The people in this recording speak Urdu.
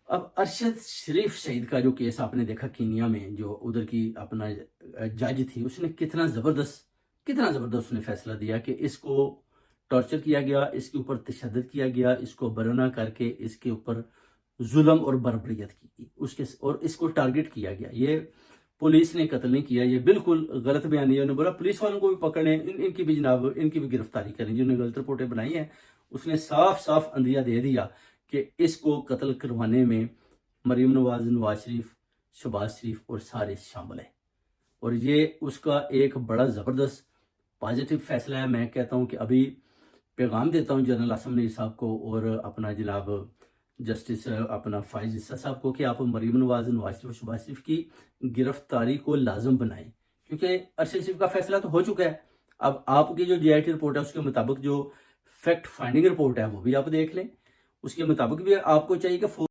اب ارشد شریف شہید کا جو کیس آپ نے دیکھا کینیا میں، جو ادھر کی اپنا جج تھی، اس نے کتنا زبردست اس نے فیصلہ دیا کہ اس کو ٹارچر کیا گیا، اس کے اوپر تشدد کیا گیا، اس کو برہنہ کر کے اس کے اوپر ظلم اور بربریت کی گئی، اور اس کو ٹارگٹ کیا گیا۔ یہ پولیس نے قتل نہیں کیا، یہ بالکل غلط بیان ہے۔ انہوں نے بولا پولیس والوں کو بھی پکڑیں، ان کی بھی جناب ان کی بھی گرفتاری کریں، جنہوں نے غلط رپورٹیں بنائی ہیں۔ اس نے صاف اندیہ دے دیا کہ اس کو قتل کروانے میں مریم نواز، نواز شریف، شہباز شریف اور سارے شامل ہیں، اور یہ اس کا ایک بڑا زبردست پازیٹیو فیصلہ ہے۔ میں کہتا ہوں کہ ابھی پیغام دیتا ہوں جنرل عاصم نیر صاحب کو اور اپنا جناب جسٹس اپنا فائز عیسیٰ صاحب کو کہ آپ مریم نواز، نواز شریف اور شہباز شریف کی گرفتاری کو لازم بنائیں، کیونکہ ارشد شریف کا فیصلہ تو ہو چکا ہے۔ اب آپ کی جو جے آئی ٹی رپورٹ ہے اس کے مطابق جو فیکٹ فائنڈنگ رپورٹ ہے وہ بھی آپ دیکھ لیں، اس کے مطابق بھی آپ کو چاہیے کہ